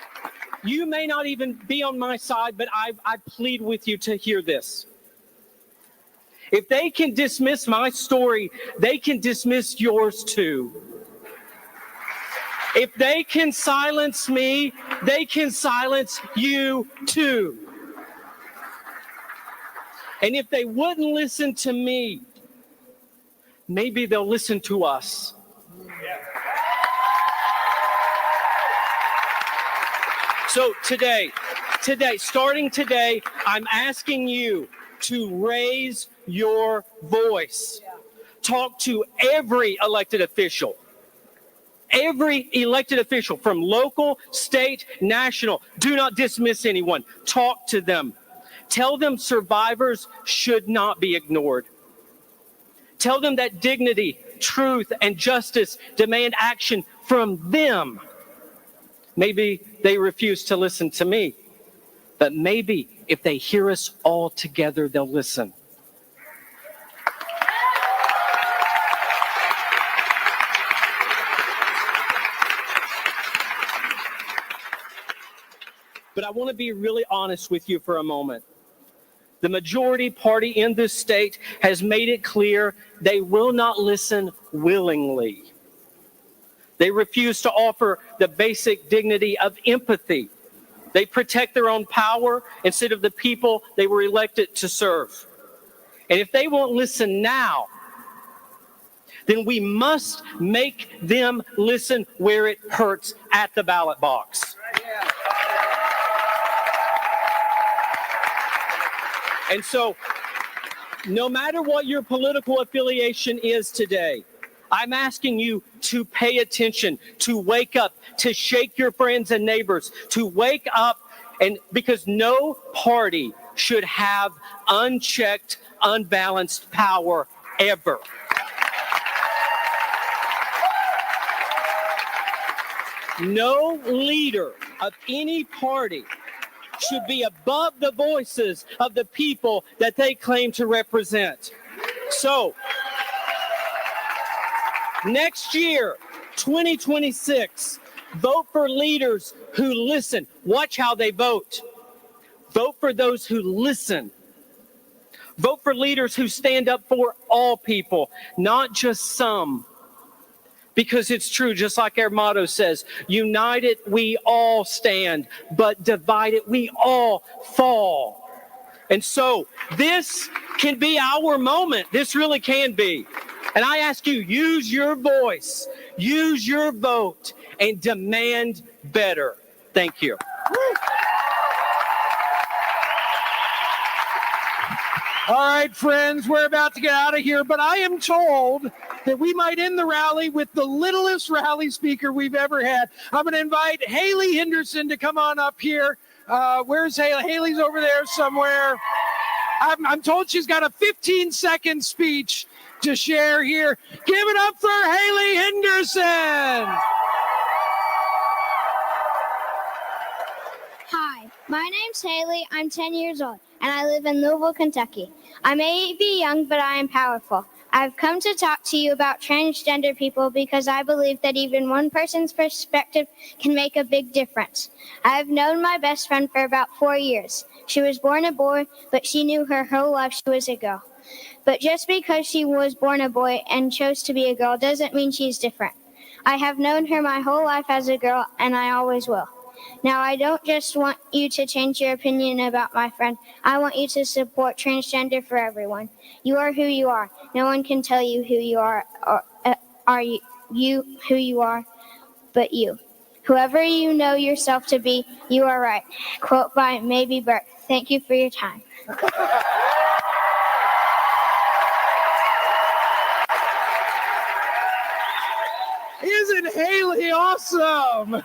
you may not even be on my side, but I plead with you to hear this. If they can dismiss my story, they can dismiss yours too. If they can silence me, they can silence you too. And if they wouldn't listen to me, maybe they'll listen to us. So today, starting today, I'm asking you to raise your voice. Talk to every elected official. Every elected official from local, state, national. Do not dismiss anyone. Talk to them. Tell them survivors should not be ignored. Tell them that dignity, truth, and justice demand action from them. Maybe they refuse to listen to me, but maybe if they hear us all together, they'll listen. But I want to be really honest with you for a moment. The majority party in this state has made it clear they will not listen willingly. They refuse to offer the basic dignity of empathy. They protect their own power instead of the people they were elected to serve. And if they won't listen now, then we must make them listen where it hurts, at the ballot box. And so, no matter what your political affiliation is today, I'm asking you to pay attention, to wake up, to shake your friends and neighbors, to wake up, and because no party should have unchecked, unbalanced power ever. No leader of any party should be above the voices of the people that they claim to represent. So, next year, 2026, vote for leaders who listen. Watch how they vote. Vote for those who listen. Vote for leaders who stand up for all people, not just some. Because it's true, just like our motto says, united we all stand, but divided we all fall. And so this can be our moment. This really can be. And I ask you, use your voice, use your vote, and demand better. Thank you. All right, friends, we're about to get out of here, but I am told that we might end the rally with the littlest rally speaker we've ever had. I'm going to invite Haley Henderson to come on up here. Where's Haley? Haley's over there somewhere. I'm told she's got a 15-second speech to share here. Give it up for Haley Henderson. Hi, my name's Haley. I'm 10 years old, and I live in Louisville, Kentucky. I may be young, but I am powerful. I've come to talk to you about transgender people because I believe that even one person's perspective can make a big difference. I have known my best friend for about 4 years. She was born a boy, but she knew her whole life she was a girl. But just because she was born a boy and chose to be a girl doesn't mean she's different. I have known her my whole life as a girl, and I always will. Now, I don't just want you to change your opinion about my friend. I want you to support transgender for everyone. You are who you are. No one can tell you who you are, or you who you are, but you. Whoever you know yourself to be, you are right. Quote by Maybe Burke. Thank you for your time. Isn't Haley awesome?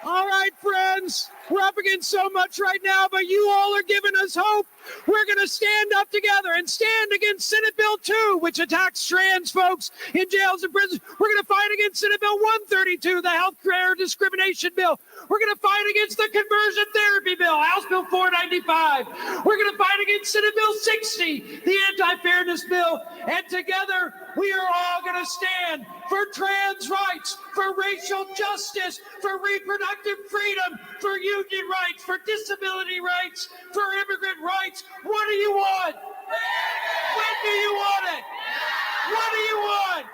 All right, friends, we're up against so much right now, but you all are giving us hope. We're going to stand up together and stand against Senate Bill 2, which attacks trans folks in jails and prisons. We're going to fight against Senate Bill 132, the health care discrimination bill. We're going to fight against the conversion therapy bill, House Bill 495. We're going to fight against Senate Bill 60, the anti-fairness bill. And together, we are all going to stand for trans rights, for racial justice, for reproductive freedom, for union rights, for disability rights, for immigrant rights. What do you want? When do you want it? What do you want?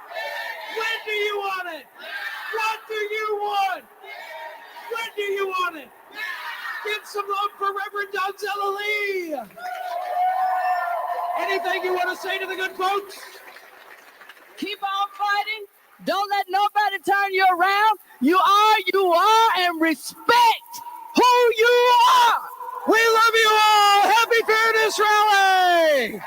When do you want it? What do you want? When do you want it? Give some love for Reverend Donzella Lee. Anything you want to say to the good folks? Keep on fighting. Don't let nobody turn you around. You are, and respect who you are. We love you all. Happy Fairness Rally.